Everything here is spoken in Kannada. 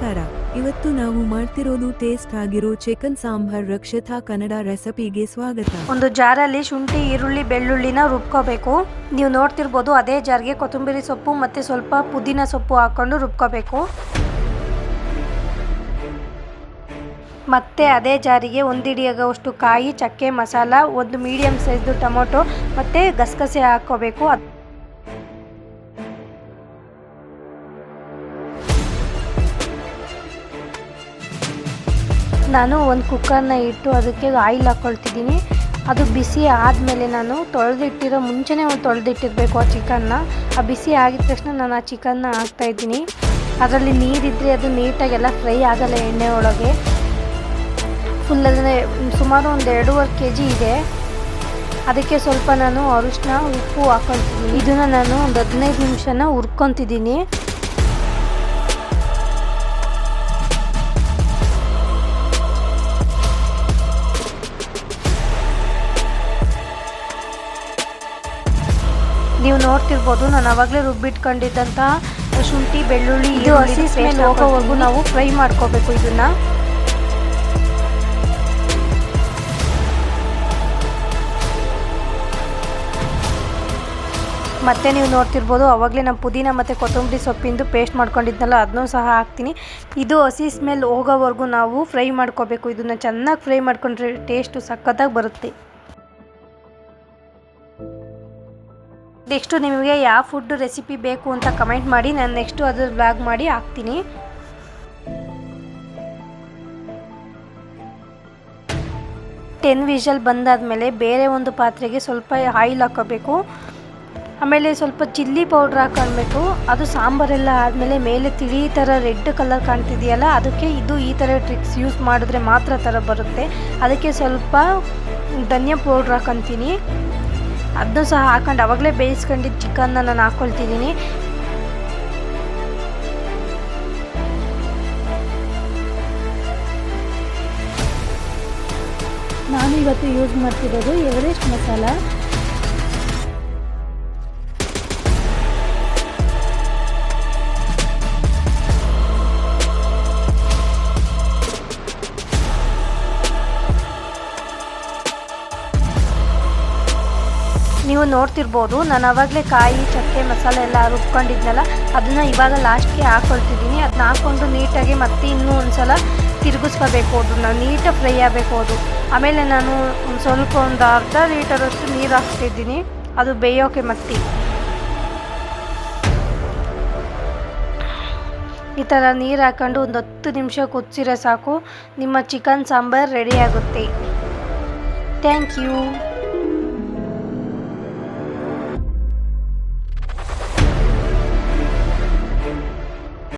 ನಮಸ್ಕಾರ. ಇವತ್ತು ನಾವು ಮಾಡ್ತಿರೋದು ಟೇಸ್ಟ್ ಆಗಿರೋ ಚಿಕನ್ ಸಾಂಬಾರ್. ರಕ್ಷಿತಾ ಕನ್ನಡ ರೆಸಿಪಿಗೆ ಸ್ವಾಗತ. ಒಂದು ಜಾರಲ್ಲಿ ಶುಂಠಿ, ಈರುಳ್ಳಿ, ಬೆಳ್ಳುಳ್ಳಿನ ರುಬ್ಕೋಬೇಕು. ನೀವು ನೋಡ್ತಿರ್ಬೋದು, ಅದೇ ಜಾರ್ಗೆ ಕೊತ್ತಂಬರಿ ಸೊಪ್ಪು ಮತ್ತು ಸ್ವಲ್ಪ ಪುದೀನ ಸೊಪ್ಪು ಹಾಕ್ಕೊಂಡು ರುಬ್ಕೋಬೇಕು. ಮತ್ತು ಅದೇ ಜಾರಿಗೆ ಒಂದಿಡಿಯಾಗುವಷ್ಟು ಕಾಯಿ, ಚಕ್ಕೆ, ಮಸಾಲ, ಒಂದು ಮೀಡಿಯಮ್ ಸೈಜ್ದು ಟೊಮೊಟೊ ಮತ್ತು ಗಸಗಸೆ ಹಾಕ್ಕೋಬೇಕು. ನಾನು ಒಂದು ಕುಕ್ಕರ್ನ ಇಟ್ಟು ಅದಕ್ಕೆ ಆಯಿಲ್ ಹಾಕ್ಕೊಳ್ತಿದ್ದೀನಿ. ಅದು ಬಿಸಿ ಆದಮೇಲೆ ನಾನು ಮುಂಚೆನೇ ತೊಳೆದಿಟ್ಟಿರಬೇಕು ಆ ಚಿಕನ್ನ. ಆ ಬಿಸಿ ಆಗಿದ ತಕ್ಷಣ ನಾನು ಆ ಚಿಕನ್ನ ಹಾಕ್ತಾಯಿದ್ದೀನಿ. ಅದರಲ್ಲಿ ನೀರಿದ್ದರೆ ಅದು ನೀಟಾಗೆಲ್ಲ ಫ್ರೈ ಆಗಲ್ಲ ಎಣ್ಣೆ ಒಳಗೆ. ಫುಲ್ ಅದನ್ನೇ ಸುಮಾರು ಒಂದು 2.5 kg ಇದೆ. ಅದಕ್ಕೆ ಸ್ವಲ್ಪ ನಾನು ಅರಿಶಿನ, ಉಪ್ಪು ಹಾಕ್ಕೊಳ್ತಿದ್ದೀನಿ. ಇದನ್ನು ನಾನು ಒಂದು 15 ನಿಮಿಷನ ಹುರ್ಕೊತಿದ್ದೀನಿ. ನೀವು ನೋಡ್ತಿರ್ಬೋದು, ನಾನು ಆವಾಗಲೇ ರುಬ್ಬಿಟ್ಕೊಂಡಿದ್ದಂತಹ ಶುಂಠಿ, ಬೆಳ್ಳುಳ್ಳಿ, ಇದು ಹಸಿ ಸ್ಮೆಲ್ ಹೋಗೋವರೆಗೂ ನಾವು ಫ್ರೈ ಮಾಡ್ಕೋಬೇಕು ಇದನ್ನು. ಮತ್ತೆ ನೀವು ನೋಡ್ತಿರ್ಬೋದು, ಆವಾಗಲೇ ನಾನು ಪುದೀನ ಮತ್ತು ಕೊತ್ತಂಬರಿ ಸೊಪ್ಪಿಂದು ಪೇಸ್ಟ್ ಮಾಡ್ಕೊಂಡಿದ್ನಲ್ಲ, ಅದನ್ನೂ ಸಹ ಹಾಕ್ತೀನಿ. ಇದು ಹಸಿ ಸ್ಮೆಲ್ ಹೋಗೋವರೆಗೂ ನಾವು ಫ್ರೈ ಮಾಡ್ಕೋಬೇಕು. ಇದನ್ನು ಚೆನ್ನಾಗಿ ಫ್ರೈ ಮಾಡ್ಕೊಂಡ್ರೆ ಟೇಸ್ಟು ಸಖತ್ತಾಗಿ ಬರುತ್ತೆ. ನೆಕ್ಸ್ಟು ನಿಮಗೆ ಯಾವ ಫುಡ್ ರೆಸಿಪಿ ಬೇಕು ಅಂತ ಕಮೆಂಟ್ ಮಾಡಿ, ನಾನು ನೆಕ್ಸ್ಟು ಅದ್ರ ವ್ಲಾಗ್ ಮಾಡಿ ಹಾಕ್ತೀನಿ. ಟೆನ್ ವಿಷಲ್ ಬಂದಾದಮೇಲೆ ಬೇರೆ ಒಂದು ಪಾತ್ರೆಗೆ ಸ್ವಲ್ಪ ಆಯಿಲ್ ಹಾಕ್ಕೋಬೇಕು. ಆಮೇಲೆ ಸ್ವಲ್ಪ ಚಿಲ್ಲಿ ಪೌಡ್ರ್ ಹಾಕ್ಕೊಳ್ಬೇಕು. ಅದು ಸಾಂಬಾರೆಲ್ಲ ಆದಮೇಲೆ ಮೇಲೆ ತಿಳಿ ಥರ ರೆಡ್ ಕಲರ್ ಕಾಣ್ತಿದೆಯಲ್ಲ, ಅದಕ್ಕೆ ಈ ಥರ ಟ್ರಿಕ್ಸ್ ಯೂಸ್ ಮಾಡಿದ್ರೆ ಮಾತ್ರ ಥರ ಬರುತ್ತೆ. ಅದಕ್ಕೆ ಸ್ವಲ್ಪ ಧನಿಯಾ ಪೌಡ್ರ್ ಹಾಕ್ಕೊತೀನಿ. ಅದನ್ನು ಸಹ ಹಾಕೊಂಡು ಆವಾಗಲೇ ಬೇಯಿಸ್ಕೊಂಡಿದ್ದ ಚಿಕನ್ನ ನಾನು ಹಾಕ್ಕೊಳ್ತಿದ್ದೀನಿ. ನಾನು ಇವತ್ತು ಯೂಸ್ ಮಾಡ್ತಿರೋದು ಎವರೆಸ್ಟ್ ಮಸಾಲ. ನೀವು ನೋಡ್ತಿರ್ಬೋದು, ನಾನು ಆವಾಗಲೇ ಕಾಯಿ, ಚಕ್ಕೆ, ಮಸಾಲೆ ಎಲ್ಲ ರುಬ್ಕೊಂಡಿದ್ನಲ್ಲ, ಅದನ್ನು ಇವಾಗ ಲಾಸ್ಟ್ಗೆ ಹಾಕ್ಕೊಳ್ತಿದ್ದೀನಿ. ಅದನ್ನ ಹಾಕ್ಕೊಂಡು ನೀಟಾಗಿ ಮತ್ತೆ ಇನ್ನೂ ಒಂದು ಸಲ ತಿರುಗಿಸ್ಕೋಬೇಕು. ಅದನ್ನು ನೀಟಾಗಿ ಫ್ರೈ ಆಗಬೇಕು ಅದು. ಆಮೇಲೆ ನಾನು ಒಂದು ಅರ್ಧ ಲೀಟರಷ್ಟು ನೀರು ಹಾಕ್ತಿದ್ದೀನಿ, ಅದು ಬೇಯೋಕೆ. ಮತ್ತೆ ಈ ಥರ ನೀರು ಹಾಕ್ಕೊಂಡು ಒಂದು 10 ನಿಮಿಷ ಕುದಿಸಿದ್ರೆ ಸಾಕು, ನಿಮ್ಮ ಚಿಕನ್ ಸಾಂಬಾರ್ ರೆಡಿ ಆಗುತ್ತೆ. Thank you.